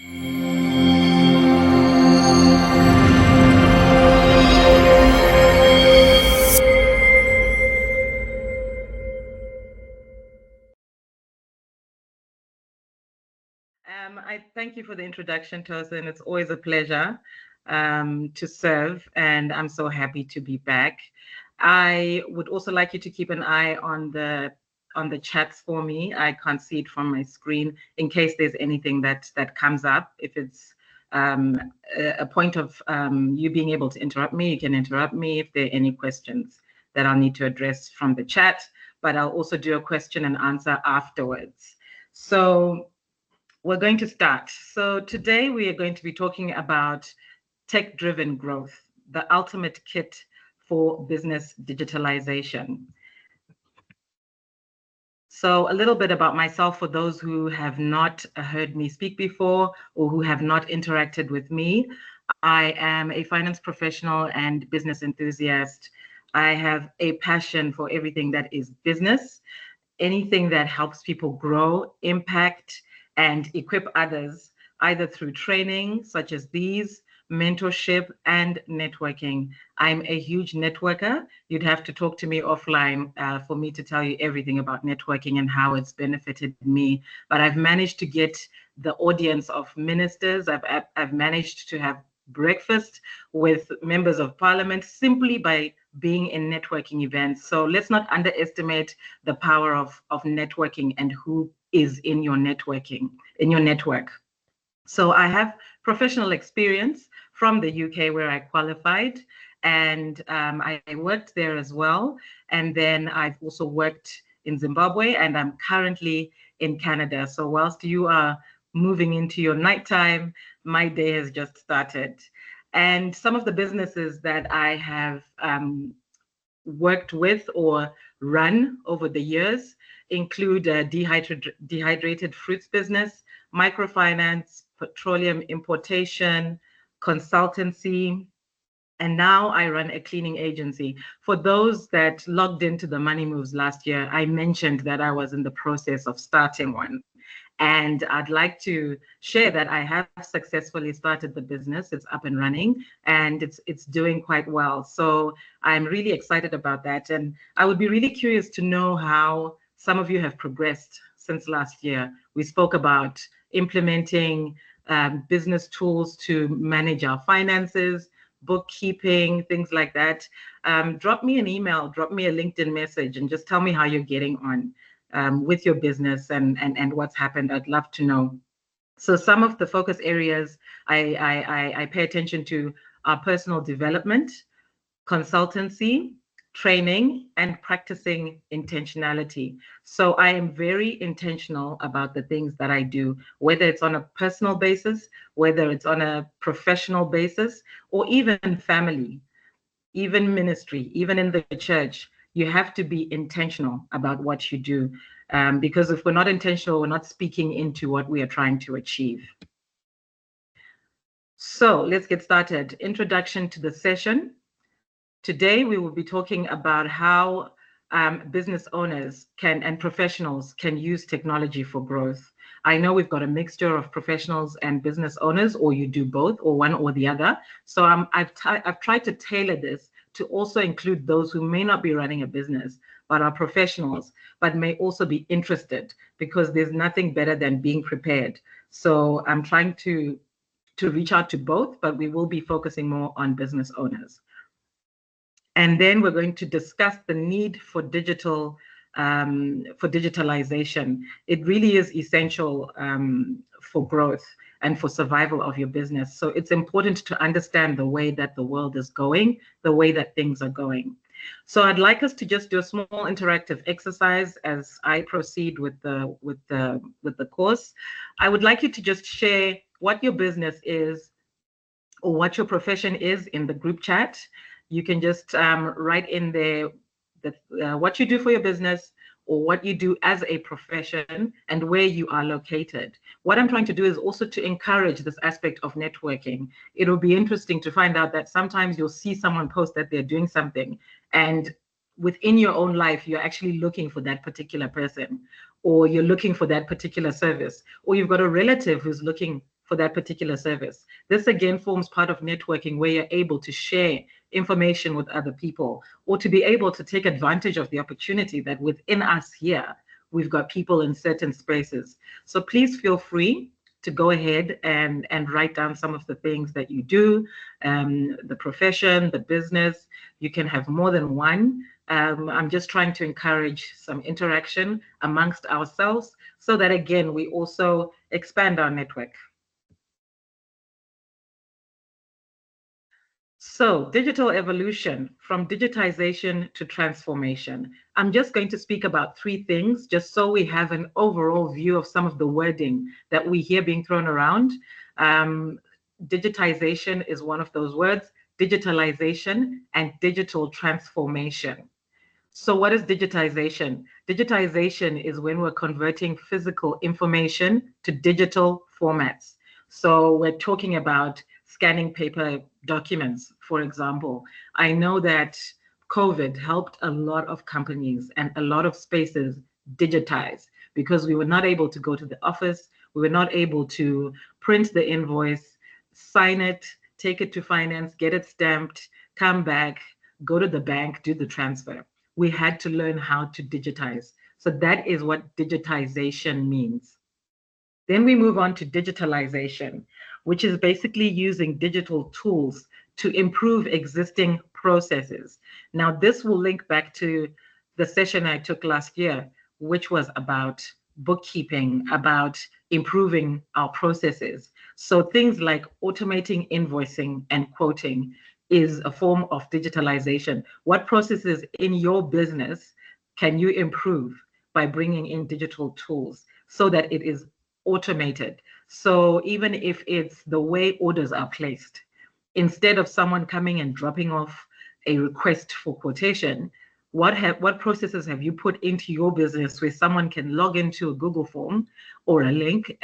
I thank you for the introduction, Tosin. It's always a pleasure to serve, and I'm so happy to be back. I would also like you to keep an eye on the chats for me. I can't see it from my screen in case there's anything that comes up. If it's a point of you being able to interrupt me, you can interrupt me if there are any questions that I'll need to address from the chat, but I'll also do a question and answer afterwards. So we're going to start. So today we are going to be talking about tech-driven growth, the ultimate kit for business digitalization. So a little bit about myself for those who have not heard me speak before or who have not interacted with me. I am a finance professional and business enthusiast. I have a passion for everything that is business, anything that helps people grow, impact, and equip others, either through training such as these, mentorship, and networking. I'm a huge networker. You'd have to talk to me offline for me to tell you everything about networking and how it's benefited me. But I've managed to get the audience of ministers. I've managed to have breakfast with members of parliament simply by being in networking events. So let's not underestimate the power of networking and who is in your network. So I have professional experience from the UK where I qualified, and I worked there as well. And then I've also worked in Zimbabwe, and I'm currently in Canada. So whilst you are moving into your nighttime, my day has just started. And some of the businesses that I have worked with or run over the years include a dehydrated fruits business, microfinance, petroleum importation, consultancy, and now I run a cleaning agency. For those that logged into the Money Moves last year, I mentioned that I was in the process of starting one. And I'd like to share that I have successfully started the business. It's up and running, and it's doing quite well. So I'm really excited about that. And I would be really curious to know how some of you have progressed since last year. We spoke about implementing business tools to manage our finances, bookkeeping, things like that. Drop me an email, drop me a LinkedIn message, and just tell me how you're getting on with your business and what's happened. I'd love to know. So some of the focus areas I pay attention to are personal development, consultancy, training, and practicing intentionality. So I am very intentional about the things that I do, whether it's on a personal basis, whether it's on a professional basis, or even family, even ministry, even in the church. You have to be intentional about what you do, because if we're not intentional, we're not speaking into what we are trying to achieve. So let's get started. Introduction to the session. Today, we will be talking about how business owners and professionals can use technology for growth. I know we've got a mixture of professionals and business owners, or you do both, or one or the other. So I've tried to tailor this to also include those who may not be running a business, but are professionals, but may also be interested, because there's nothing better than being prepared. So I'm trying to reach out to both, but we will be focusing more on business owners. And then we're going to discuss the need for digitalization. It really is essential for growth and for survival of your business. So it's important to understand the way that the world is going, the way that things are going. So I'd like us to just do a small interactive exercise as I proceed with the course. I would like you to just share what your business is or what your profession is in the group chat. You can just write in there what you do for your business or what you do as a profession and where you are located. What I'm trying to do is also to encourage this aspect of networking. It'll be interesting to find out that sometimes you'll see someone post that they're doing something, and within your own life, you're actually looking for that particular person, or you're looking for that particular service, or you've got a relative who's looking for that particular service. This again forms part of networking where you're able to share information with other people or to be able to take advantage of the opportunity that within us here, we've got people in certain spaces. So please feel free to go ahead and write down some of the things that you do, the profession, the business. You can have more than one. I'm just trying to encourage some interaction amongst ourselves so that, again, we also expand our network. So, digital evolution from digitization to transformation. I'm just going to speak about three things just so we have an overall view of some of the wording that we hear being thrown around. Digitization is one of those words, digitalization and digital transformation. So what is digitization? Digitization is when we're converting physical information to digital formats. So we're talking about scanning paper documents, for example. I know that COVID helped a lot of companies and a lot of spaces digitize because we were not able to go to the office. We were not able to print the invoice, sign it, take it to finance, get it stamped, come back, go to the bank, do the transfer. We had to learn how to digitize. So that is what digitization means. Then we move on to digitalization, which is basically using digital tools to improve existing processes. Now, this will link back to the session I took last year, which was about bookkeeping, about improving our processes. So things like automating invoicing and quoting is a form of digitalization. What processes in your business can you improve by bringing in digital tools so that it is automated? So even if it's the way orders are placed, instead of someone coming and dropping off a request for quotation, what processes have you put into your business where someone can log into a Google form or a link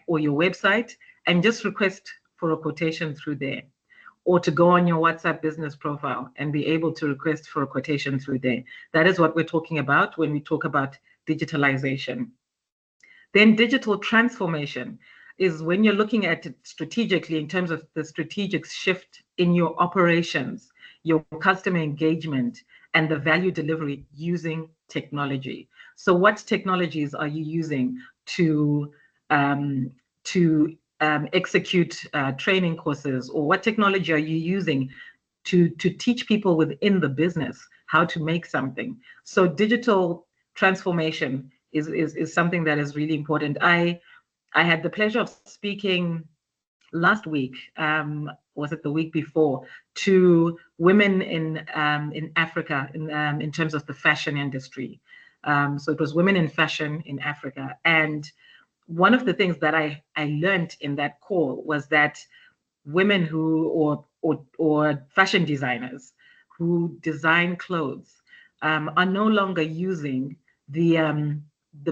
or your website and just request for a quotation through there, or to go on your WhatsApp business profile and be able to request for a quotation through there? That is what we're talking about when we talk about digitalization. Then digital transformation is when you're looking at it strategically in terms of the strategic shift in your operations, your customer engagement, and the value delivery using technology. So what technologies are you using to execute training courses, or what technology are you using to teach people within the business how to make something? So digital transformation is something that is really important. I had the pleasure of speaking last week, was it the week before, to women in Africa in terms of the fashion industry. So it was women in fashion in Africa, and one of the things that I learned in that call was that women who or fashion designers who design clothes are no longer using the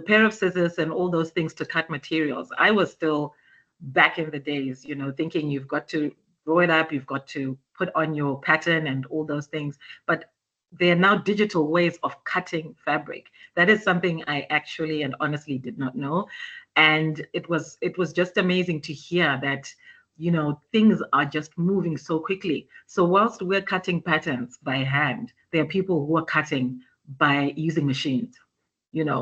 pair of scissors and all those things to cut materials. I was still back in the days, thinking you've got to draw it up, you've got to put on your pattern and all those things. But there are now digital ways of cutting fabric. That is something I actually and honestly did not know. And it was just amazing to hear that, things are just moving so quickly. So whilst we're cutting patterns by hand, there are people who are cutting by using machines.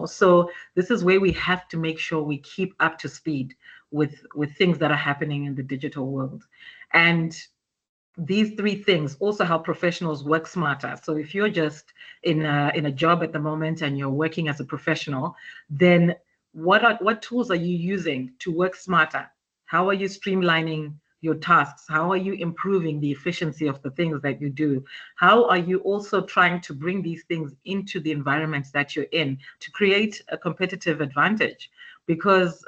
So this is where we have to make sure we keep up to speed with things that are happening in the digital world. And these three things also help professionals work smarter. So if you're just in a job at the moment and you're working as a professional, then what tools are you using to work smarter? How are you streamlining your tasks? How are you improving the efficiency of the things that you do? How are you also trying to bring these things into the environments that you're in to create a competitive advantage? Because,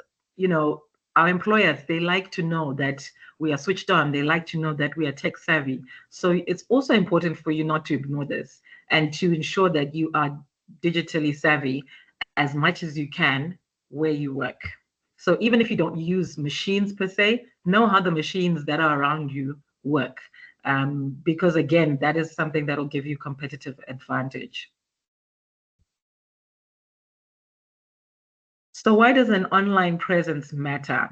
our employers, they like to know that we are switched on. They like to know that we are tech savvy. So it's also important for you not to ignore this and to ensure that you are digitally savvy as much as you can where you work. So even if you don't use machines per se, know how the machines that are around you work. Because again, that is something that will give you competitive advantage. So why does an online presence matter?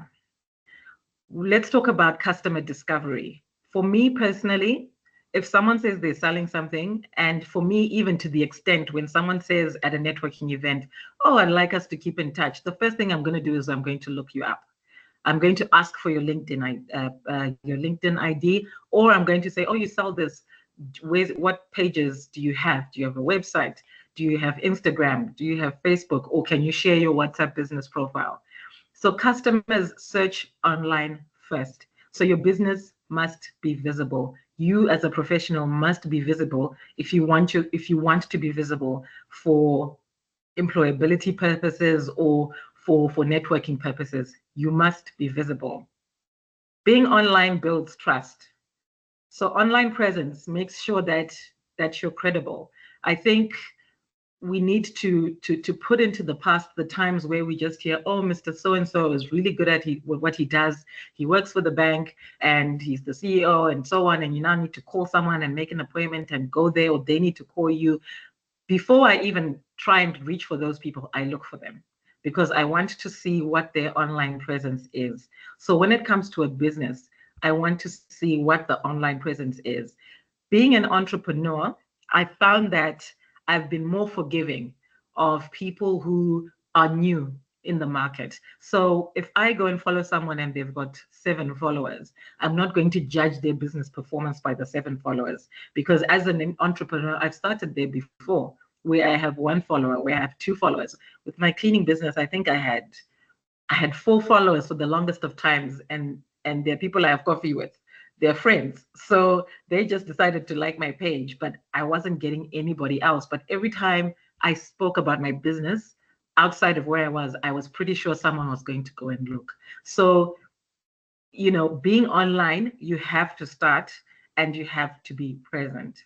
Let's talk about customer discovery. For me personally, if someone says they're selling something, and for me, even to the extent when someone says at a networking event, oh, I'd like us to keep in touch, the first thing I'm going to do is I'm going to look you up. I'm going to ask for your LinkedIn ID, or I'm going to say, oh, you sell this. What pages do you have? Do you have a website? Do you have Instagram? Do you have Facebook? Or can you share your WhatsApp business profile? So customers search online first. So your business must be visible. You as a professional must be visible if you want to be visible for employability purposes or for networking purposes. You must be visible. Being online builds trust. So online presence makes sure that you're credible. I think we need to put into the past the times where we just hear, oh, Mr. So and so is really good at what he does. He works for the bank and he's the CEO and so on. And you now need to call someone and make an appointment and go there, or they need to call you. Before I even try and reach for those people, I look for them because I want to see what their online presence is. So when it comes to a business, I want to see what the online presence is. Being an entrepreneur, I found that I've been more forgiving of people who are new in the market. So if I go and follow someone and they've got 7 followers, I'm not going to judge their business performance by the 7 followers, because as an entrepreneur, I've started there before, where I have 1 follower, where I have 2 followers. With my cleaning business, I think I had 4 followers for the longest of times, and they're people I have coffee with. They're friends. So they just decided to like my page, but I wasn't getting anybody else. But every time I spoke about my business outside of where I was pretty sure someone was going to go and look. So, being online, you have to start and you have to be present.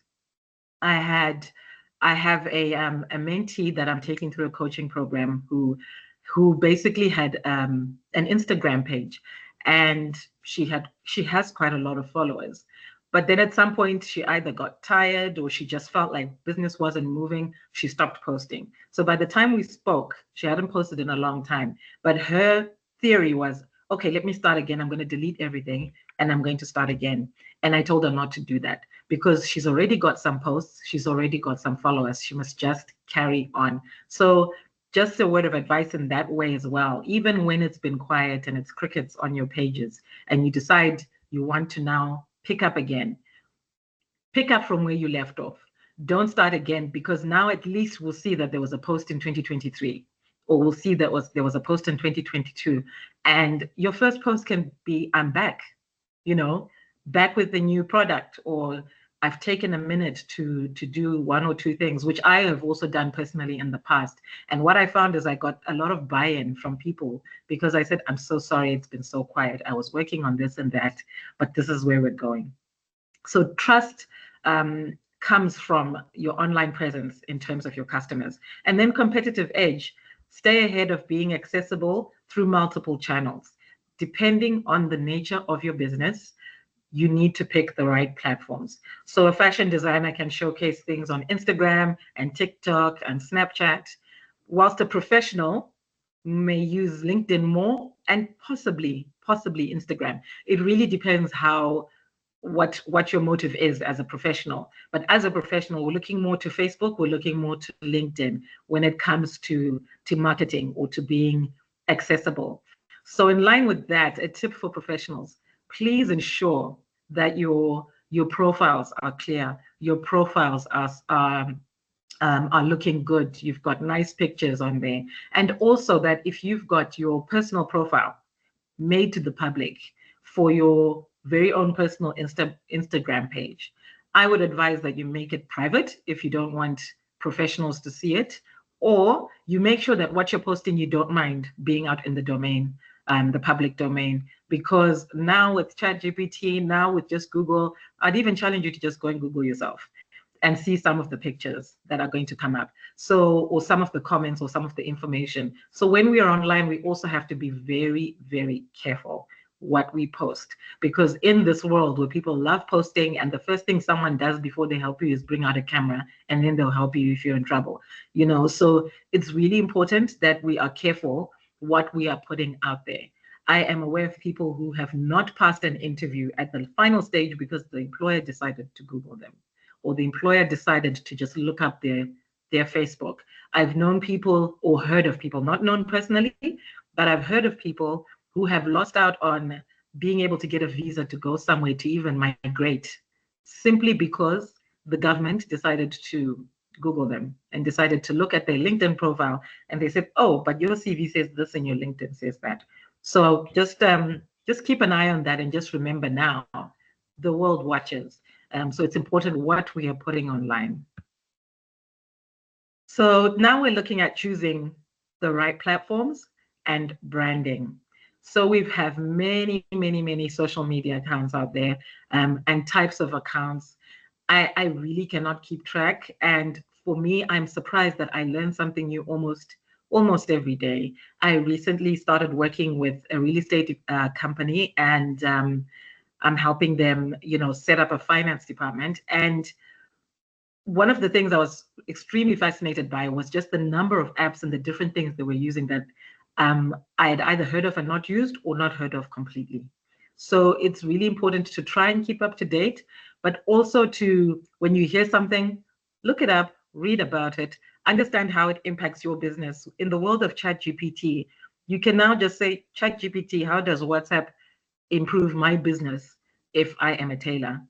I had I have a mentee that I'm taking through a coaching program who basically had an Instagram page, and she has quite a lot of followers. But then at some point she either got tired or she just felt like business wasn't moving. She stopped posting. So by the time we spoke, she hadn't posted in a long time. But her theory was, okay, let me start again. I'm going to delete everything and I'm going to start again. And I told her not to do that because she's already got some posts, she's already got some followers. She must just carry on. So just a word of advice in that way as well. Even when it's been quiet and it's crickets on your pages and you decide you want to now pick up again, pick up from where you left off. Don't start again, because now at least we'll see that there was a post in 2023, or we'll see that there was a post in 2022. And your first post can be, I'm back, back with the new product, or I've taken a minute to do 1 or 2 things, which I have also done personally in the past. And what I found is I got a lot of buy-in from people because I said, I'm so sorry, it's been so quiet. I was working on this and that, but this is where we're going. So trust comes from your online presence in terms of your customers. And then competitive edge, stay ahead of being accessible through multiple channels. Depending on the nature of your business, you need to pick the right platforms. So a fashion designer can showcase things on Instagram and TikTok and Snapchat, whilst a professional may use LinkedIn more and possibly Instagram. It really depends what your motive is as a professional. But as a professional, we're looking more to Facebook, we're looking more to LinkedIn when it comes to marketing or to being accessible. So in line with that, a tip for professionals, please ensure that your profiles are clear, your profiles are looking good, you've got nice pictures on there. And also that if you've got your personal profile made to the public for your very own personal Instagram page, I would advise that you make it private if you don't want professionals to see it, or you make sure that what you're posting, you don't mind being out in the domain, the public domain, because now with ChatGPT, now with just Google, I'd even challenge you to just go and Google yourself and see some of the pictures that are going to come up. So, or some of the comments or some of the information. So when we are online, we also have to be very, very careful what we post, because in this world where people love posting and the first thing someone does before they help you is bring out a camera and then they'll help you if you're in trouble, so it's really important that we are careful what we are putting out there. I am aware of people who have not passed an interview at the final stage because the employer decided to Google them, or the employer decided to just look up their Facebook. I've known people or heard of people, not known personally, but I've heard of people who have lost out on being able to get a visa to go somewhere to even migrate simply because the government decided to Google them and decided to look at their LinkedIn profile, and they said, "Oh, but your CV says this and your LinkedIn says that." So just keep an eye on that, and just remember now, the world watches. So it's important what we are putting online. So now we're looking at choosing the right platforms and branding. So we have many, many, many social media accounts out there, and types of accounts. I really cannot keep track. And for me, I'm surprised that I learn something new almost every day. I recently started working with a real estate company, and I'm helping them, set up a finance department. And one of the things I was extremely fascinated by was just the number of apps and the different things they were using that I had either heard of and not used, or not heard of completely. So it's really important to try and keep up to date, but also to, when you hear something, look it up, read about it, understand how it impacts your business. In the world of ChatGPT, you can now just say, ChatGPT, how does WhatsApp improve my business if I am a tailor?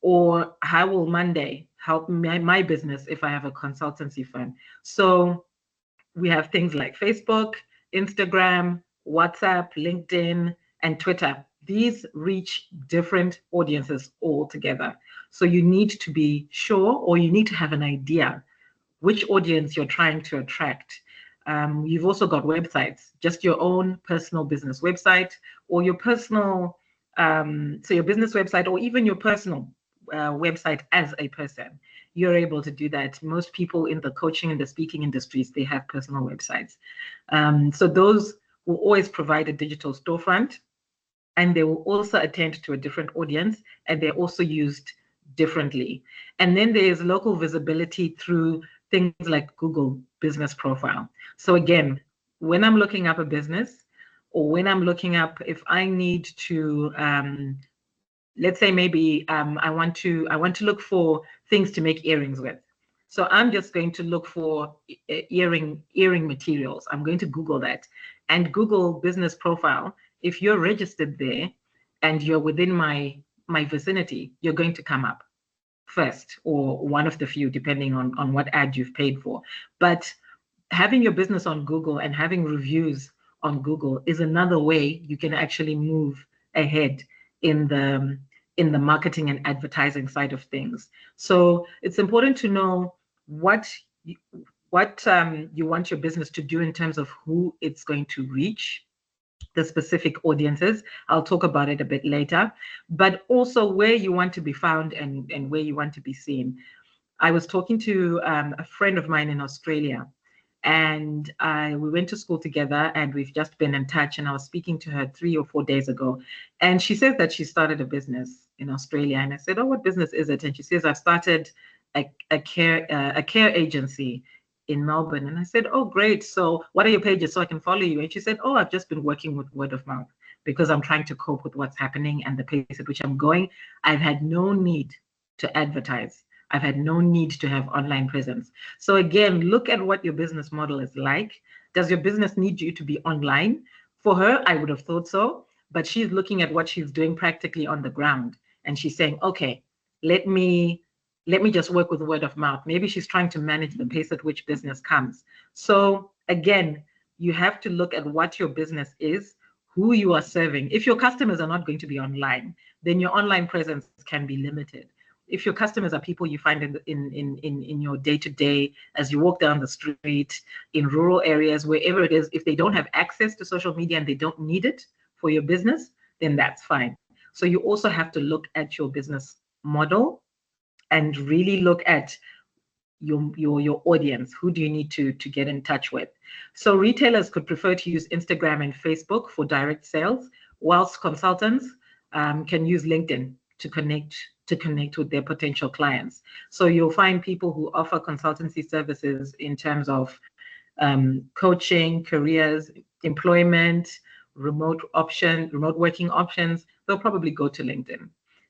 Or how will Monday help my business if I have a consultancy firm? So we have things like Facebook, Instagram, WhatsApp, LinkedIn, and Twitter. These reach different audiences altogether. So you need to be sure, or you need to have an idea which audience you're trying to attract. You've also got websites, just your own personal business website, or your personal, so your business website, or even your personal website as a person. You're able to do that. Most people in the coaching and the speaking industries, they have personal websites. So those will always provide a digital storefront, and they will also attend to a different audience, and they're also used differently. And then there's local visibility through things like Google Business Profile. So again, when I'm looking up a business, or when I'm looking up, if I need to, let's say maybe I want to look for things to make earrings with. So I'm just going to look for earring materials. I'm going to Google that, and Google Business Profile. If you're registered there and you're within my vicinity, you're going to come up first, or one of the few, depending on what ad you've paid for. But having your business on Google and having reviews on Google is another way you can actually move ahead in the marketing and advertising side of things. So it's important to know what you want your business to do in terms of who it's going to reach, the specific audiences. I'll talk about it a bit later, but also where you want to be found, and where you want to be seen. I was talking to a friend of mine in Australia, and we went to school together, and we've just been in touch, and I was speaking to her 3 or 4 days ago, and she says that she started a business in Australia. And I said, "Oh, what business is it?" And she says, "I've started a care agency in Melbourne." And I said, "Oh, great. So what are your pages so I can follow you?" And she said, "Oh, I've just been working with word of mouth because I'm trying to cope with what's happening and the pace at which I'm going. I've had no need to advertise. I've had no need to have online presence." So again, look at what your business model is like. Does your business need you to be online? For her, I would have thought so, but she's looking at what she's doing practically on the ground, and she's saying, "Okay, let me just work with word of mouth." Maybe she's trying to manage the pace at which business comes. So again, you have to look at what your business is, who you are serving. If your customers are not going to be online, then your online presence can be limited. If your customers are people you find in your day-to-day, as you walk down the street, in rural areas, wherever it is, if they don't have access to social media and they don't need it for your business, then that's fine. So you also have to look at your business model and really look at your audience. Who do you need to get in touch with? So retailers could prefer to use Instagram and Facebook for direct sales, whilst consultants can use LinkedIn to connect with their potential clients. So you'll find people who offer consultancy services in terms of coaching, careers, employment, remote working options, they'll probably go to LinkedIn.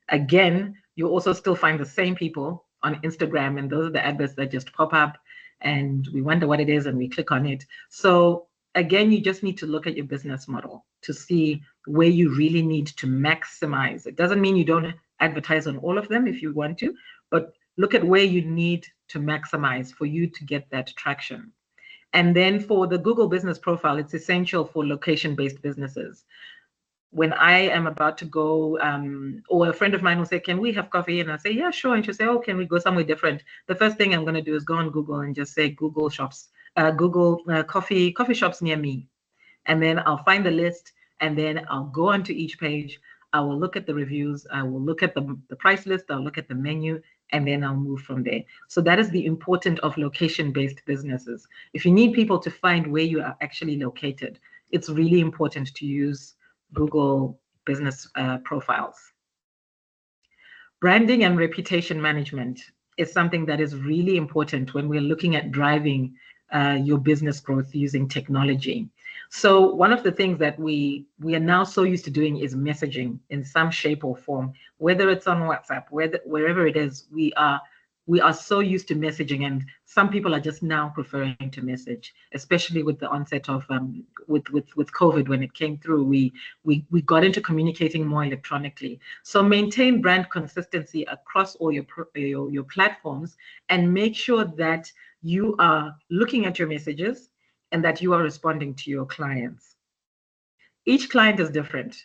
Again, you also still find the same people on Instagram, and those are the adverts that just pop up and we wonder what it is and we click on it. So again, you just need to look at your business model to see where you really need to maximize. It doesn't mean you don't advertise on all of them if you want to, but look at where you need to maximize for you to get that traction. And then for the Google business profile, it's essential for location-based businesses. When I am about to go, or a friend of mine will say, can we have coffee? And I say, yeah, sure. And she'll say, oh, can we go somewhere different? The first thing I'm going to do is go on Google and just say Google shops, coffee shops near me. And then I'll find the list, and then I'll go onto each page. I will look at the reviews. I will look at the price list. I'll look at the menu, and then I'll move from there. So that is the importance of location-based businesses. If you need people to find where you are actually located, it's really important to use Google business profiles. Branding and reputation management is something that is really important when we're looking at driving your business growth using technology. So one of the things that we are now so used to doing is messaging in some shape or form, whether it's on WhatsApp, wherever it is, we are so used to messaging, and some people are just now preferring to message, especially with the onset of with COVID. When it came through, we got into communicating more electronically. So maintain brand consistency across all your platforms, and make sure that you are looking at your messages and that you are responding to your clients. Each client is different.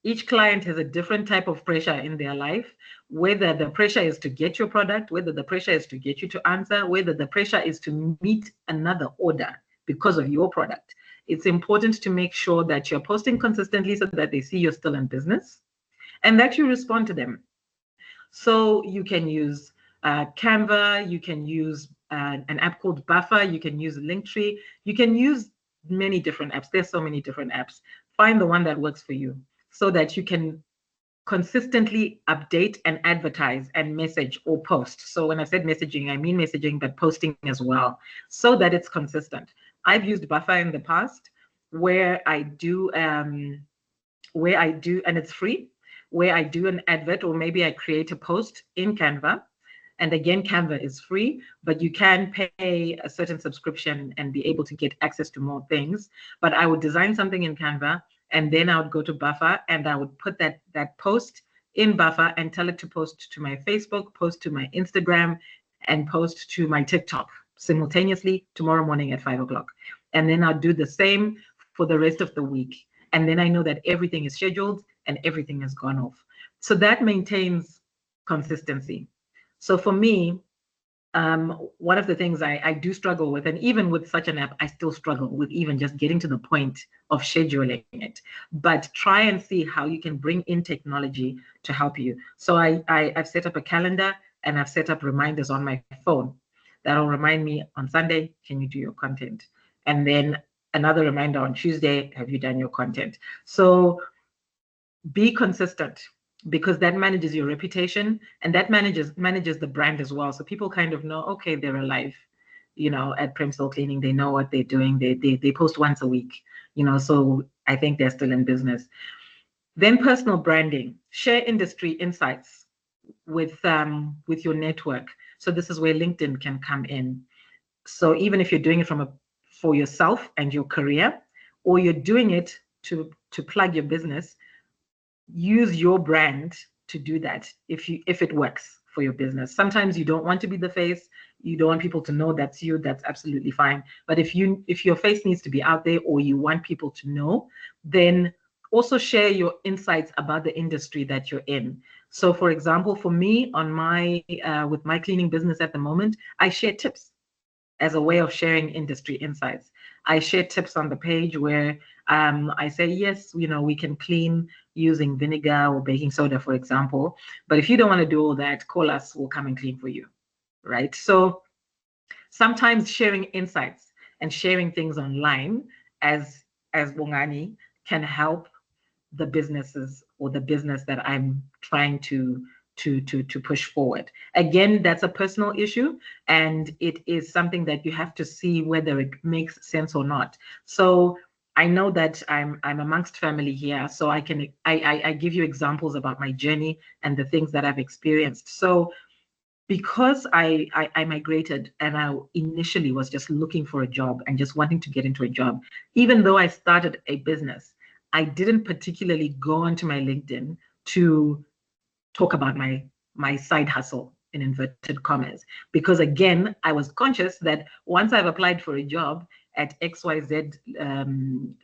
Each client has a different type of pressure in their life, whether the pressure is to get your product, whether the pressure is to get you to answer, whether the pressure is to meet another order because of your product. It's important to make sure that you're posting consistently so that they see you're still in business and that you respond to them. So you can use Canva, you can use an app called Buffer, you can use Linktree, you can use many different apps. There's so many different apps. Find the one that works for you so that you can consistently update and advertise and message or post. So when I said messaging, I mean messaging, but posting as well, so that it's consistent. I've used Buffer in the past where I do, and it's free, where I do an advert, or maybe I create a post in Canva. And again, Canva is free, but you can pay a certain subscription and be able to get access to more things. But I would design something in Canva, and then I would go to Buffer and I would put that post in Buffer and tell it to post to my Facebook, post to my Instagram, and post to my TikTok simultaneously tomorrow morning at 5 o'clock. And then I'll do the same for the rest of the week. And then I know that everything is scheduled and everything has gone off. So that maintains consistency. So for me, one of the things I do struggle with, and even with such an app, I still struggle with even just getting to the point of scheduling it. But try and see how you can bring in technology to help you. So I've set up a calendar, and I've set up reminders on my phone that'll remind me on Sunday, can you do your content? And then another reminder on Tuesday, have you done your content? So be consistent, because that manages your reputation, and that manages the brand as well. So people kind of know, okay, they're alive, at Premsoul Cleaning. They know what they're doing. They post once a week, so I think they're still in business. Then personal branding, share industry insights with your network. So this is where LinkedIn can come in. So even if you're doing it for yourself and your career, or you're doing it to plug your business, use your brand to do that if it works for your business. Sometimes you don't want to be the face, you don't want people to know that's you, that's absolutely fine. But if your face needs to be out there, or you want people to know, then also share your insights about the industry that you're in. So for example, for me, on my with my cleaning business at the moment, I share tips as a way of sharing industry insights. I share tips on the page where I say, yes, we can clean using vinegar or baking soda, for example. But if you don't want to do all that, call us, we'll come and clean for you, right? So sometimes sharing insights and sharing things online as Bogani can help the businesses or the business that I'm trying to push forward. Again, that's a personal issue, and it is something that you have to see whether it makes sense or not. So I know that I'm amongst family here, so I give you examples about my journey and the things that I've experienced. So because I migrated and I initially was just looking for a job and just wanting to get into a job, even though I started a business, I didn't particularly go onto my LinkedIn to talk about my side hustle in inverted commas, because again, I was conscious that once I've applied for a job at XYZ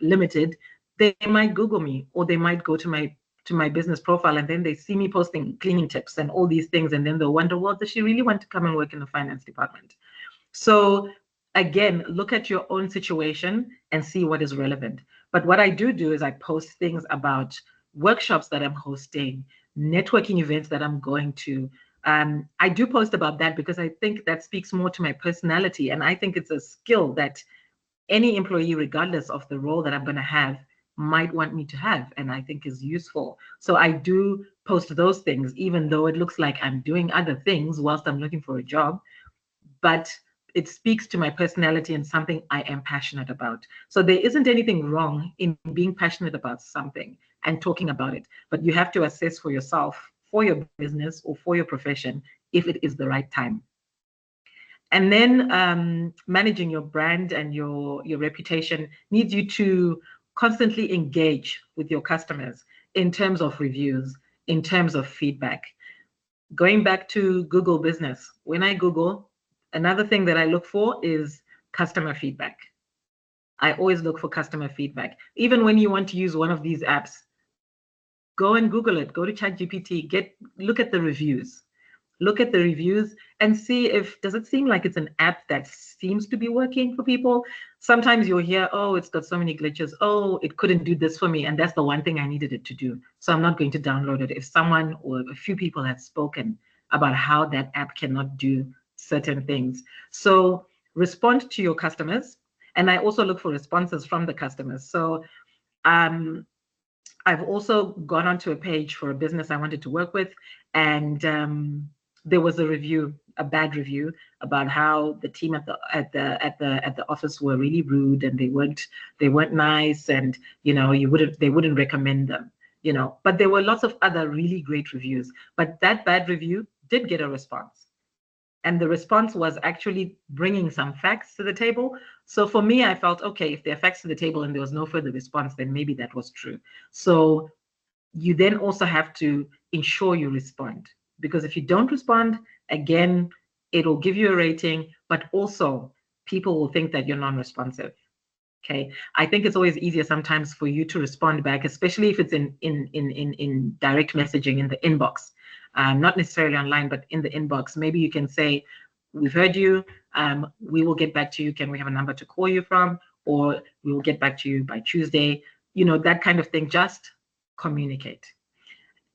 Limited, they might Google me, or they might go to my business profile, and then they see me posting cleaning tips and all these things, and then they'll wonder, well, does she really want to come and work in the finance department? So again, look at your own situation and see what is relevant. But what I do is I post things about workshops that I'm hosting, networking events that I'm going to. I do post about that because I think that speaks more to my personality, and I think it's a skill that any employee, regardless of the role that I'm going to have, might want me to have, and I think is useful. So I do post those things, even though it looks like I'm doing other things whilst I'm looking for a job, but it speaks to my personality and something I am passionate about. So there isn't anything wrong in being passionate about something and talking about it, but you have to assess for yourself, for your business or for your profession, if it is the right time. And then managing your brand and your reputation needs you to constantly engage with your customers in terms of reviews, in terms of feedback. Going back to Google Business, when I Google, another thing that I look for is customer feedback. I always look for customer feedback. Even when you want to use one of these apps, go and Google it, go to ChatGPT, look at the reviews. Look at the reviews and see does it seem like it's an app that seems to be working for people? Sometimes you'll hear, oh, it's got so many glitches. Oh, it couldn't do this for me. And that's the one thing I needed it to do. So I'm not going to download it. If someone or a few people have spoken about how that app cannot do certain things. So respond to your customers. And I also look for responses from the customers. So I've also gone onto a page for a business I wanted to work with, and there was a review, a bad review, about how the team at the office were really rude, and they weren't nice, and they wouldn't recommend them, But there were lots of other really great reviews, but that bad review did get a response. And the response was actually bringing some facts to the table. So for me, I felt, okay, if there are facts to the table and there was no further response, then maybe that was true. So you then also have to ensure you respond, because if you don't respond, again, it'll give you a rating, but also people will think that you're non-responsive. Okay, I think it's always easier sometimes for you to respond back, especially if it's in direct messaging in the inbox. Not necessarily online, but in the inbox. Maybe you can say, we've heard you, we will get back to you. Can we have a number to call you from? Or we will get back to you by Tuesday. That kind of thing. Just communicate.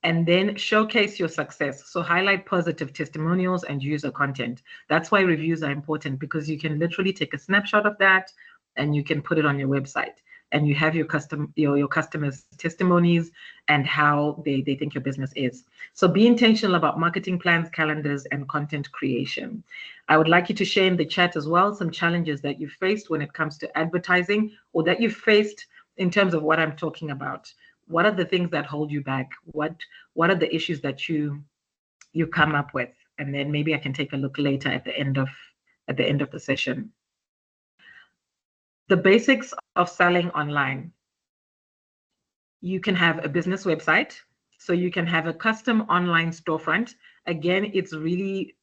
And then showcase your success. So highlight positive testimonials and user content. That's why reviews are important, because you can literally take a snapshot of that and you can put it on your website. And you have your customers' testimonies and how they think your business is. So be intentional about marketing plans, calendars, and content creation. I would like you to share in the chat as well some challenges that you've faced when it comes to advertising, or that you've faced in terms of what I'm talking about. What are the things that hold you back? What are the issues that you come up with? And then maybe I can take a look later at the end of the session. The basics of selling online. You can have a business website, so you can have a custom online storefront. Again, it's really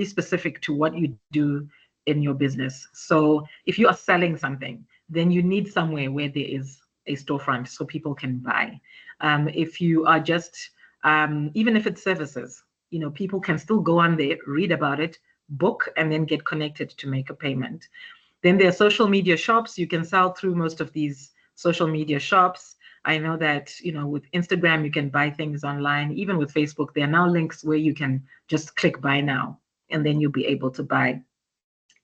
specific to what you do in your business. So if you are selling something, then you need somewhere where there is a storefront so people can buy. If you are just, even if it's services, people can still go on there, read about it, book, and then get connected to make a payment. Then there are social media shops. You can sell through most of these social media shops. I know that, with Instagram, you can buy things online. Even with Facebook, there are now links where you can just click buy now, and then you'll be able to buy.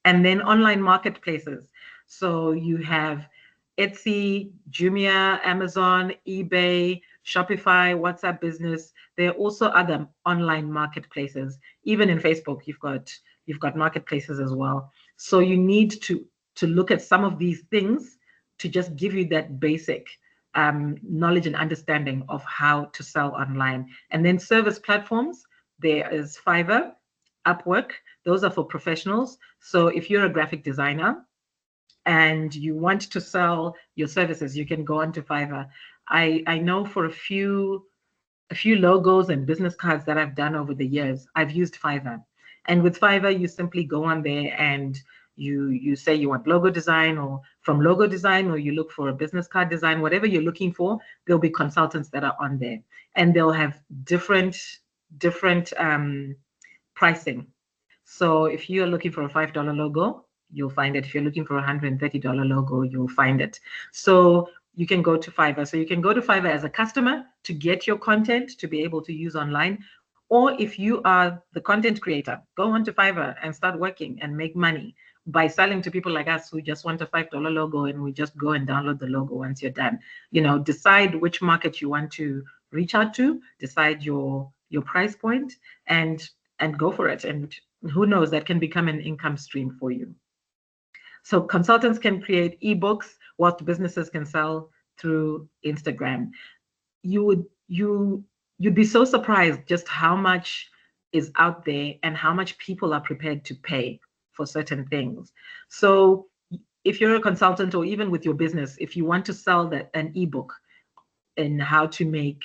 And then online marketplaces. So you have Etsy, Jumia, Amazon, eBay, Shopify, WhatsApp Business. There are also other online marketplaces. Even in Facebook, you've got marketplaces as well. So you need to look at some of these things to just give you that basic knowledge and understanding of how to sell online. And then service platforms, there is Fiverr, Upwork. Those are for professionals. So if you're a graphic designer and you want to sell your services, you can go onto Fiverr. I know for a few logos and business cards that I've done over the years, I've used Fiverr. And with Fiverr, you simply go on there and you say you want logo design, or from logo design, or you look for a business card design, whatever you're looking for, there'll be consultants that are on there, and they'll have different pricing. So if you're looking for a $5 logo, you'll find it. If you're looking for a $130 logo, you'll find it. So you can go to Fiverr. So you can go to Fiverr as a customer to get your content to be able to use online. Or if you are the content creator, go onto Fiverr and start working and make money by selling to people like us who just want a $5 logo, and we just go and download the logo once you're done. Decide which market you want to reach out to, decide your price point, and go for it. And who knows, that can become an income stream for you. So consultants can create ebooks, whilst businesses can sell through Instagram. You'd be so surprised just how much is out there and how much people are prepared to pay for certain things. So if you're a consultant, or even with your business, if you want to sell an ebook in how to make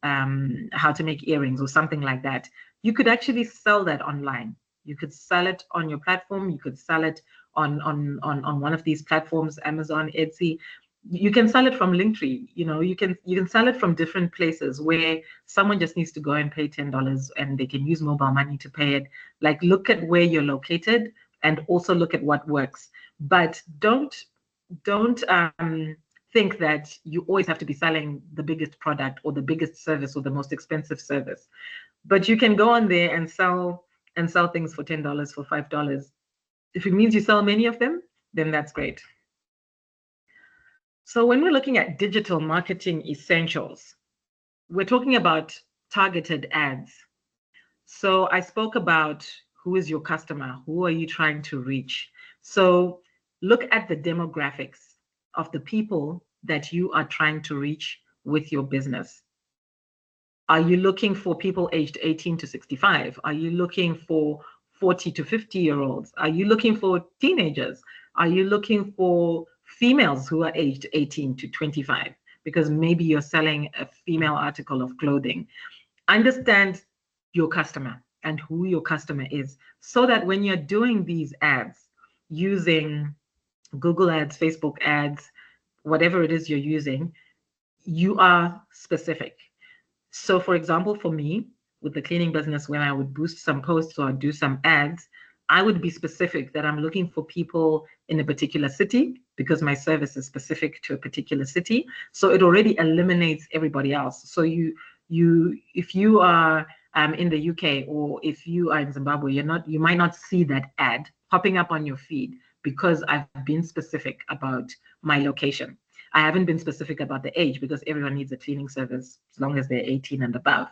earrings or something like that, you could actually sell that online. You could sell it on your platform. You could sell it on one of these platforms, Amazon, Etsy. You can sell it from Linktree. You can sell it from different places where someone just needs to go and pay $10 and they can use mobile money to pay it. Like, look at where you're located and also look at what works. But don't think that you always have to be selling the biggest product or the biggest service or the most expensive service. But you can go on there and sell things for $10, for $5. If it means you sell many of them, then that's great. So when we're looking at digital marketing essentials, we're talking about targeted ads. So I spoke about who is your customer, who are you trying to reach? So look at the demographics of the people that you are trying to reach with your business. Are you looking for people aged 18 to 65? Are you looking for 40 to 50-year-olds? Are you looking for teenagers? Are you looking for females who are aged 18 to 25? Because maybe you're selling a female article of clothing. Understand your customer and who your customer is, so that when you're doing these ads using Google ads, Facebook ads, whatever it is you're using, you are specific. So for example, for me, with the cleaning business, when I would boost some posts or do some ads, I would be specific that I'm looking for people in a particular city, because my service is specific to a particular city. So it already eliminates everybody else. So if you are in the UK, or if you are in Zimbabwe, you might not see that ad popping up on your feed, because I've been specific about my location. I haven't been specific about the age, because everyone needs a cleaning service as long as they're 18 and above.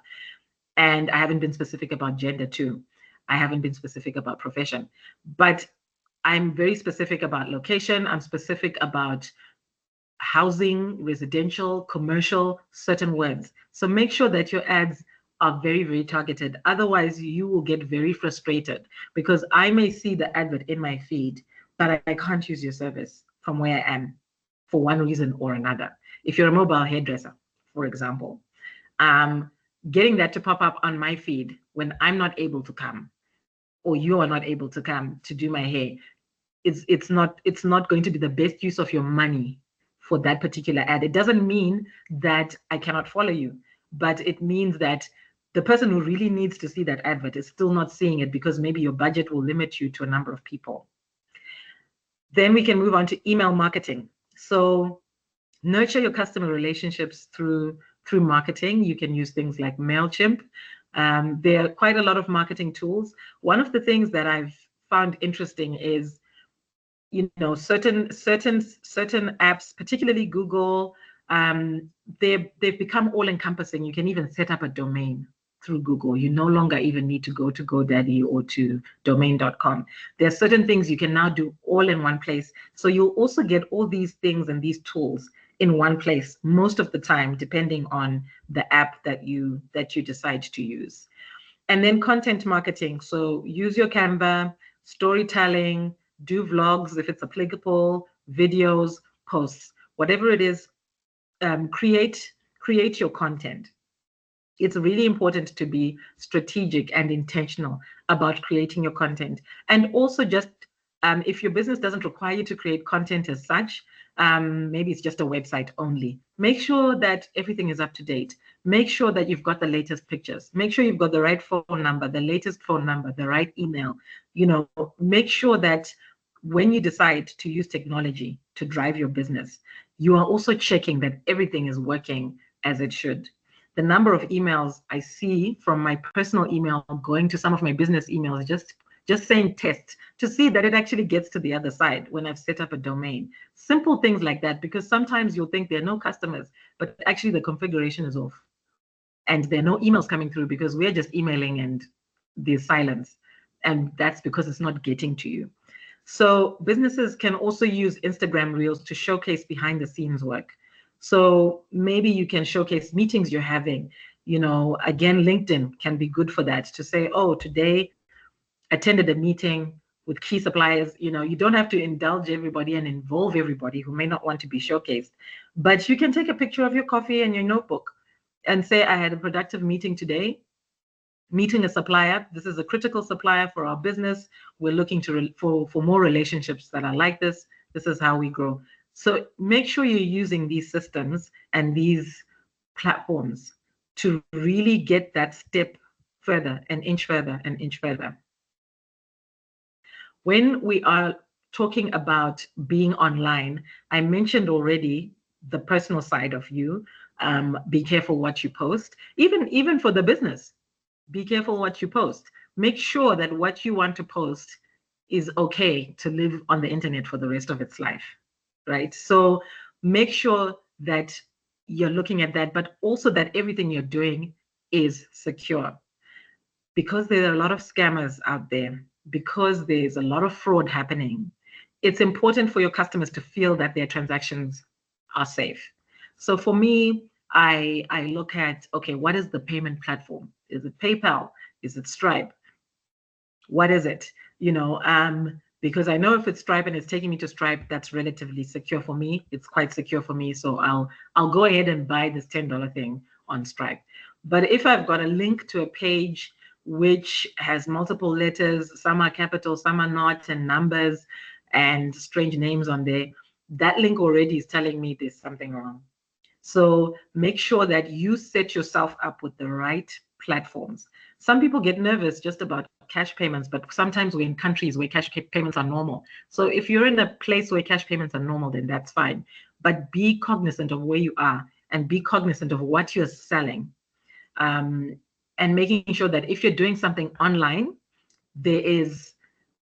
And I haven't been specific about gender too. I haven't been specific about profession, but I'm very specific about location. I'm specific about housing, residential, commercial, certain words. So make sure that your ads are very, very targeted. Otherwise, you will get very frustrated, because I may see the advert in my feed, but I can't use your service from where I am for one reason or another. If you're a mobile hairdresser, for example, getting that to pop up on my feed when I'm not able to come, or you are not able to come to do my hair, it's not going to be the best use of your money for that particular ad. It doesn't mean that I cannot follow you, but it means that the person who really needs to see that advert is still not seeing it, because maybe your budget will limit you to a number of people. Then we can move on to email marketing. So nurture your customer relationships through marketing. You can use things like MailChimp. There are quite a lot of marketing tools. One of the things that I've found interesting is, certain apps, particularly Google, they've become all-encompassing. You can even set up a domain through Google. You no longer even need to go to GoDaddy or to domain.com. There are certain things you can now do all in one place. So you'll also get all these things and these tools in one place most of the time, depending on the app that you decide to use. And then content marketing. So use your Canva, storytelling, do vlogs if it's applicable, videos, posts, whatever it is, create your content. It's really important to be strategic and intentional about creating your content. And also just if your business doesn't require you to create content as such, maybe it's just a website only. Make sure that everything is up to date. Make sure that you've got the latest pictures. Make sure you've got the right phone number, the latest phone number, the right email. Make sure that when you decide to use technology to drive your business, you are also checking that everything is working as it should. The number of emails I see from my personal email going to some of my business emails, just saying test, to see that it actually gets to the other side when I've set up a domain. Simple things like that, because sometimes you'll think there are no customers, but actually the configuration is off. And there are no emails coming through because we're just emailing and there's silence. And that's because it's not getting to you. So businesses can also use Instagram Reels to showcase behind the scenes work. So maybe you can showcase meetings you're having. Again, LinkedIn can be good for that, to say, oh, today attended a meeting with key suppliers. You don't have to indulge everybody and involve everybody who may not want to be showcased, but you can take a picture of your coffee and your notebook and say, I had a productive meeting today, meeting a supplier. This is a critical supplier for our business. We're looking for more relationships that are like this. This is how we grow. So make sure you're using these systems and these platforms to really get that step further, an inch further, an inch further. When we are talking about being online, I mentioned already the personal side of you. Be careful what you post. Even for the business, be careful what you post. Make sure that what you want to post is okay to live on the internet for the rest of its life, right? So make sure that you're looking at that, but also that everything you're doing is secure. Because there are a lot of scammers out there, because there's a lot of fraud happening, it's important for your customers to feel that their transactions are safe. So for me, I look at, okay, what is the payment platform? Is it PayPal? Is it Stripe? What is it? Because I know if it's Stripe and it's taking me to Stripe, that's relatively secure for me. It's quite secure for me. So I'll go ahead and buy this $10 thing on Stripe. But if I've got a link to a page which has multiple letters, some are capital, some are not, and numbers and strange names on there, that link already is telling me there's something wrong. So make sure that you set yourself up with the right platforms. Some people get nervous just about cash payments, but sometimes we're in countries where cash payments are normal. So if you're in a place where cash payments are normal, then that's fine. But be cognizant of where you are and be cognizant of what you're selling. And making sure that if you're doing something online, there is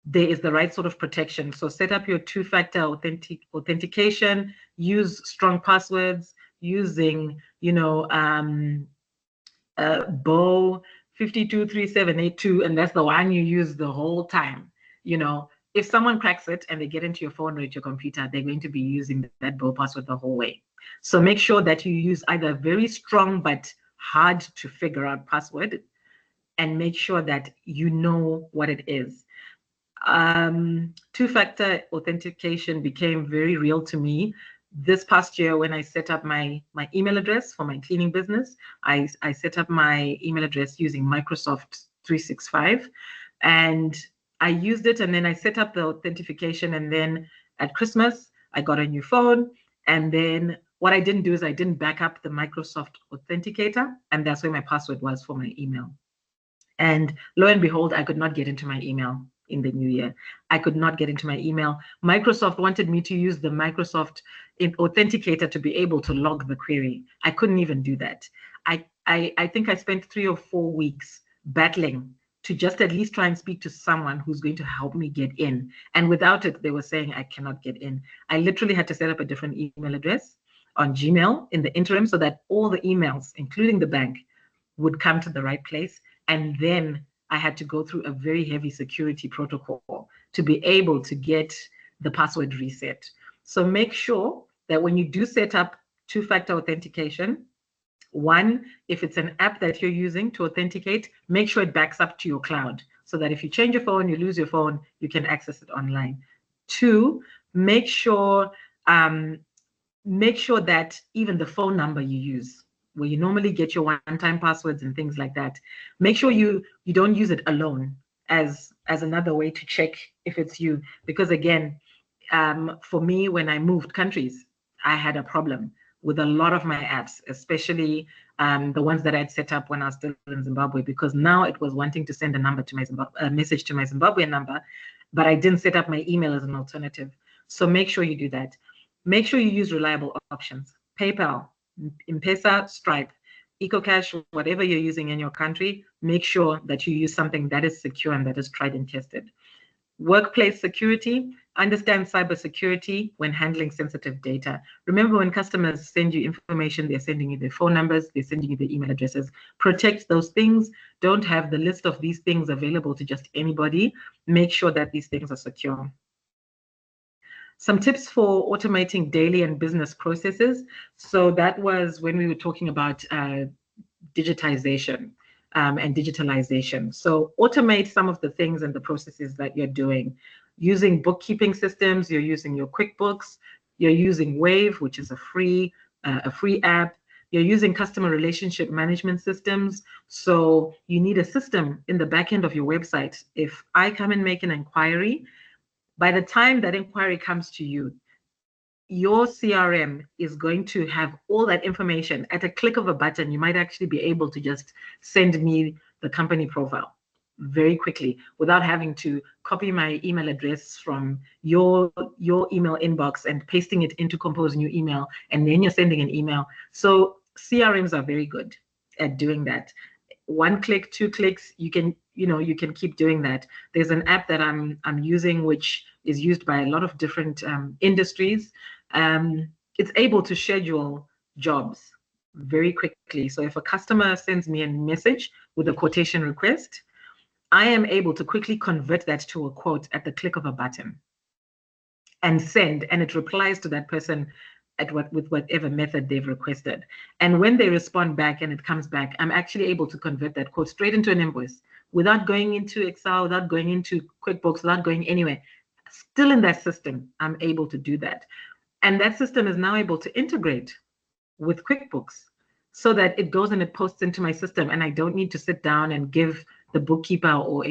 the right sort of protection. So set up your two-factor authentication, use strong passwords, using, Bo 523782, and that's the one you use the whole time. If someone cracks it and they get into your phone or your computer, they're going to be using that Bo password the whole way. So make sure that you use either very strong but hard to figure out password, and make sure that you know what it is. Two-factor authentication became very real to me this past year when I set up my email address for my cleaning business. I set up my email address using Microsoft 365, and I used it, and then I set up the authentication, and then at Christmas I got a new phone, and then what I didn't do is I didn't back up the Microsoft Authenticator, and that's where my password was for my email. And lo and behold, I could not get into my email in the new year. I could not get into my email. Microsoft wanted me to use the Microsoft Authenticator to be able to log the query. I couldn't even do that. I think I spent 3 or 4 weeks battling to just at least try and speak to someone who's going to help me get in. And without it, they were saying I cannot get in. I literally had to set up a different email address on Gmail in the interim so that all the emails, including the bank, would come to the right place. And then I had to go through a very heavy security protocol to be able to get the password reset. So make sure that when you do set up two-factor authentication, one, if it's an app that you're using to authenticate, make sure it backs up to your cloud so that if you change your phone, you lose your phone, you can access it online. Two, make sure that even the phone number you use, where you normally get your one-time passwords and things like that, make sure you don't use it alone as another way to check if it's you. Because again, for me, when I moved countries, I had a problem with a lot of my apps, especially the ones that I'd set up when I was still in Zimbabwe, because now it was wanting to send a message to my Zimbabwean number, but I didn't set up my email as an alternative. So make sure you do that. Make sure you use reliable options. PayPal, M-Pesa, Stripe, EcoCash, whatever you're using in your country, make sure that you use something that is secure and that is tried and tested. Workplace security, understand cybersecurity when handling sensitive data. Remember, when customers send you information, they're sending you their phone numbers, they're sending you their email addresses. Protect those things. Don't have the list of these things available to just anybody. Make sure that these things are secure. Some tips for automating daily and business processes. So that was when we were talking about digitization and digitalization. So automate some of the things and the processes that you're doing. Using bookkeeping systems, you're using your QuickBooks, you're using Wave, which is a free app. You're using customer relationship management systems. So you need a system in the back end of your website. If I come and make an inquiry, by the time that inquiry comes to you, your CRM is going to have all that information at a click of a button. You might actually be able to just send me the company profile very quickly without having to copy my email address from your email inbox and pasting it into Compose New Email, and then you're sending an email. So CRMs are very good at doing that. 1 click, 2 clicks, you can keep doing that. There's an app that I'm using, which is used by a lot of different industries. It's able to schedule jobs very quickly. So if a customer sends me a message with a quotation request, I am able to quickly convert that to a quote at the click of a button and send, and it replies to that person with whatever method they've requested. And when they respond back and it comes back, I'm actually able to convert that quote straight into an invoice without going into Excel, without going into QuickBooks, without going anywhere. Still in that system, I'm able to do that. And that system is now able to integrate with QuickBooks so that it goes and it posts into my system, and I don't need to sit down and give the bookkeeper or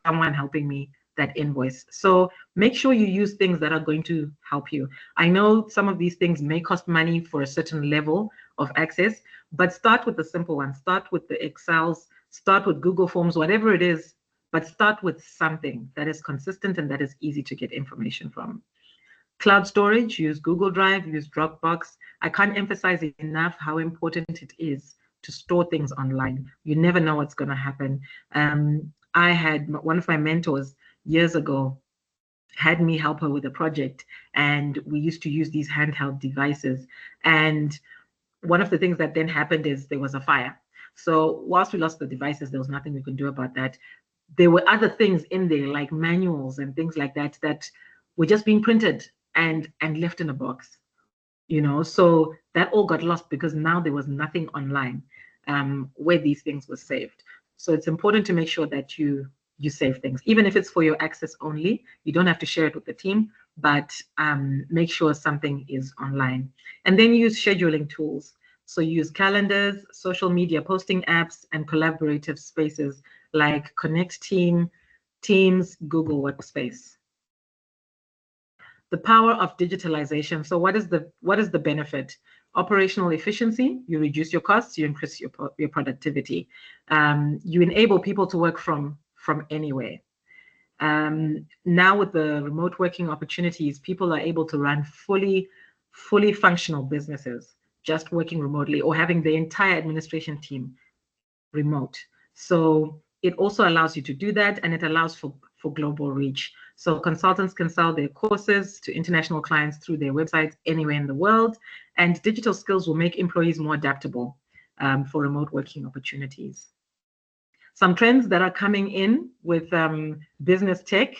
someone helping me that invoice. So make sure you use things that are going to help you. I know some of these things may cost money for a certain level of access, but start with the simple ones. Start with the Excels, start with Google Forms, whatever it is, but start with something that is consistent and that is easy to get information from. Cloud storage, use Google Drive, use Dropbox. I can't emphasize enough how important it is to store things online. You never know what's going to happen. I had one of my mentors years ago had me help her with a project, and we used to use these handheld devices. And one of the things that then happened is there was a fire. So whilst we lost the devices, there was nothing we could do about that. There were other things in there, like manuals and things like that, that were just being printed and left in a box, so that all got lost because now there was nothing online where these things were saved. So it's important to make sure that you save things, even if it's for your access only. You don't have to share it with the team, but make sure something is online. And then use scheduling tools. So use calendars, social media posting apps, and collaborative spaces like Connect Teams, Google Workspace. The power of digitalization. So what is the benefit? Operational efficiency. You reduce your costs, you increase your productivity. You enable people to work from anywhere. Now with the remote working opportunities, people are able to run fully functional businesses just working remotely, or having the entire administration team remote. So it also allows you to do that, and it allows for global reach. So consultants can sell their courses to international clients through their websites anywhere in the world, and digital skills will make employees more adaptable. for remote working opportunities. Some trends that are coming in with business tech: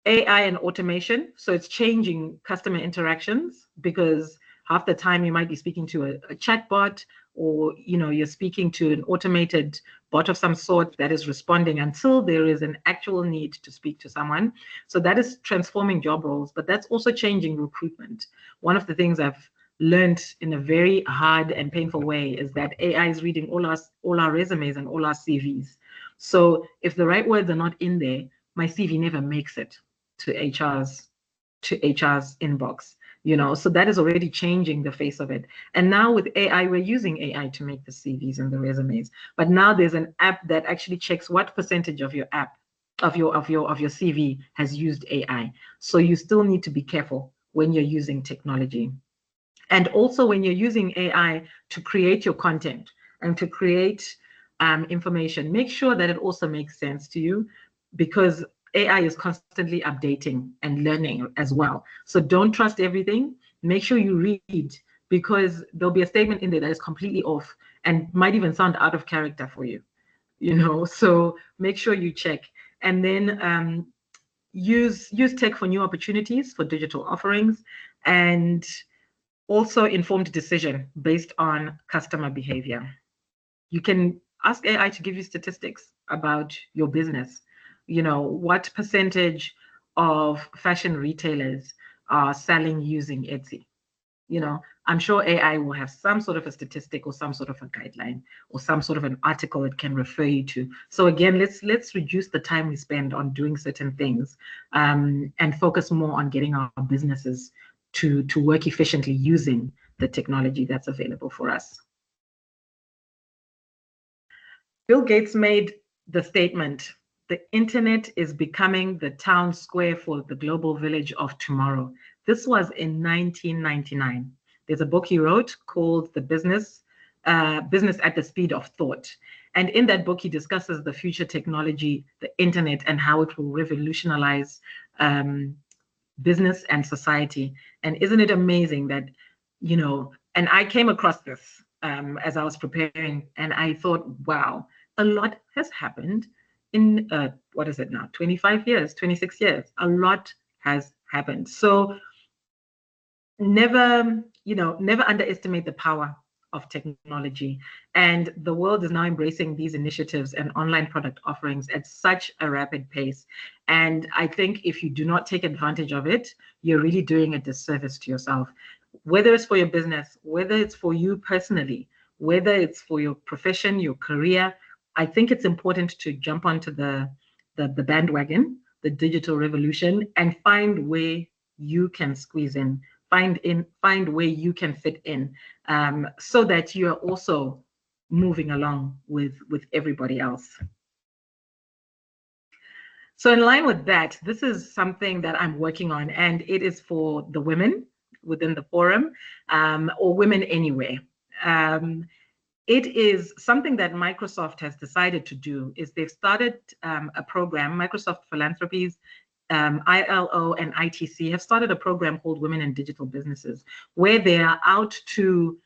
AI and automation. So it's changing customer interactions, because half the time you might be speaking to a chatbot, or you're speaking to an automated bot of some sort that is responding until there is an actual need to speak to someone. So that is transforming job roles, but that's also changing recruitment. One of the things I've learned in a very hard and painful way is that AI is reading all our resumes and all our CVs. So if the right words are not in there, my CV never makes it to HR's inbox. So that is already changing the face of it. And now with AI, we're using AI to make the CVs and the resumes. But now there's an app that actually checks what percentage of your CV has used AI. So you still need to be careful when you're using technology. And also when you're using AI to create your content and to create information, make sure that it also makes sense to you, because AI is constantly updating and learning as well. So don't trust everything. Make sure you read, because there'll be a statement in there that is completely off and might even sound out of character for you. So make sure you check. And then use tech for new opportunities, for digital offerings, and also informed decision based on customer behavior. You can ask AI to give you statistics about your business. What percentage of fashion retailers are selling using Etsy? I'm sure AI will have some sort of a statistic or some sort of a guideline or some sort of an article it can refer you to. So again, let's reduce the time we spend on doing certain things, and focus more on getting our businesses to work efficiently using the technology that's available for us. Bill Gates made the statement, "The internet is becoming the town square for the global village of tomorrow." This was in 1999. There's a book he wrote called The Business at the Speed of Thought. And in that book, he discusses the future technology, the internet, and how it will revolutionize business and society. And isn't it amazing that, and I came across this as I was preparing, and I thought, wow, a lot has happened in, what is it now, 25 years, 26 years. A lot has happened. So never underestimate the power of technology. And the world is now embracing these initiatives and online product offerings at such a rapid pace. And I think if you do not take advantage of it, you're really doing a disservice to yourself. Whether it's for your business, whether it's for you personally, whether it's for your profession, your career, I think it's important to jump onto the bandwagon, the digital revolution, and find where you can squeeze in, find where you can fit in, so that you are also moving along with everybody else. So in line with that, this is something that I'm working on, and it is for the women within the forum, or women anywhere. It is something that Microsoft has decided to do. Is they've started a program, Microsoft Philanthropies, ILO and ITC have started a program called Women in Digital Businesses, where they are out to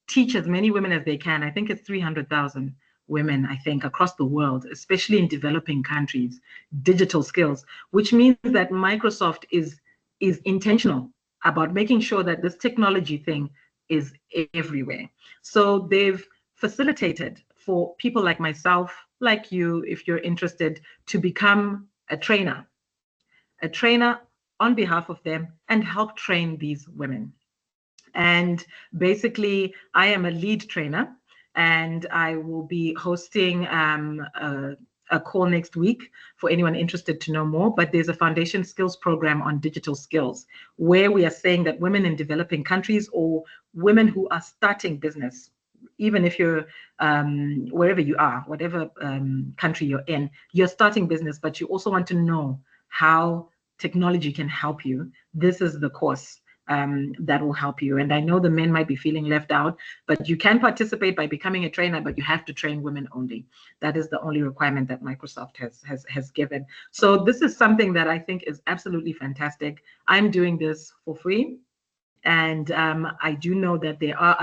teach as many women as they can. I think it's 300,000 women, I think, across the world, especially in developing countries, digital skills, which means that Microsoft is intentional about making sure that this technology thing is everywhere. So they've facilitated for people like myself, like you, if you're interested, to become a trainer on behalf of them and help train these women. And basically, I am a lead trainer, and I will be hosting a call next week for anyone interested to know more. But there's a foundation skills program on digital skills, where we are saying that women in developing countries, or women who are starting business, even if you're wherever you are, whatever country you're in, you're starting business, but you also want to know how technology can help you. This is the course that will help you. And I know the men might be feeling left out, but you can participate by becoming a trainer, but you have to train women only. That is the only requirement that Microsoft has given. So this is something that I think is absolutely fantastic. I'm doing this for free. And I do know that there are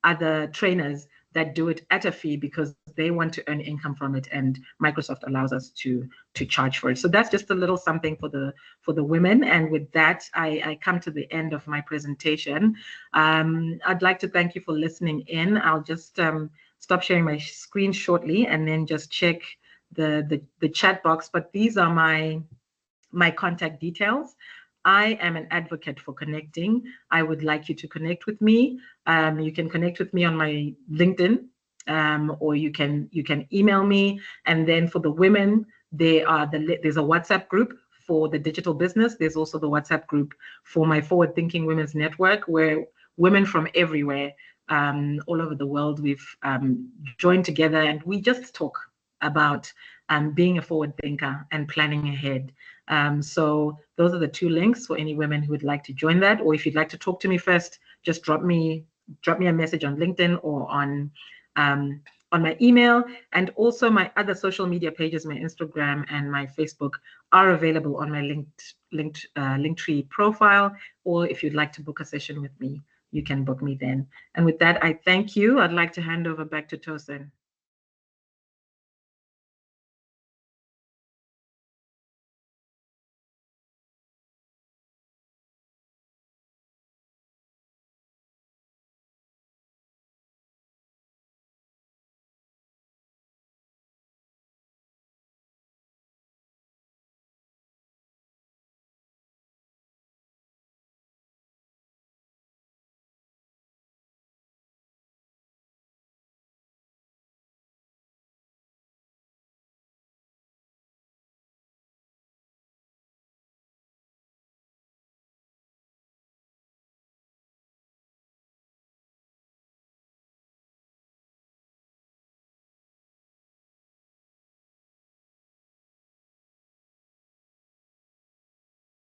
other trainers that do it at a fee because they want to earn income from it, and Microsoft allows us to charge for it. So that's just a little something for the women. And with that, I come to the end of my presentation. I'd like to thank you for listening in. I'll just stop sharing my screen shortly and then just check the chat box. But these are my contact details. I am an advocate for connecting. I would like you to connect with me. You can connect with me on my LinkedIn, or you can email me. And then for the women, there's a WhatsApp group for the digital business. There's also the WhatsApp group for my Forward Thinking Women's Network, where women from everywhere, all over the world, we've joined together, and we just talk about being a forward thinker and planning ahead. So those are the two links for any women who would like to join that. Or if you'd like to talk to me first, just drop me a message on LinkedIn or on my email. And also my other social media pages, my Instagram and my Facebook, are available on my Linktree profile. Or if you'd like to book a session with me, you can book me then. And with that, I thank you. I'd like to hand over back to Tosin.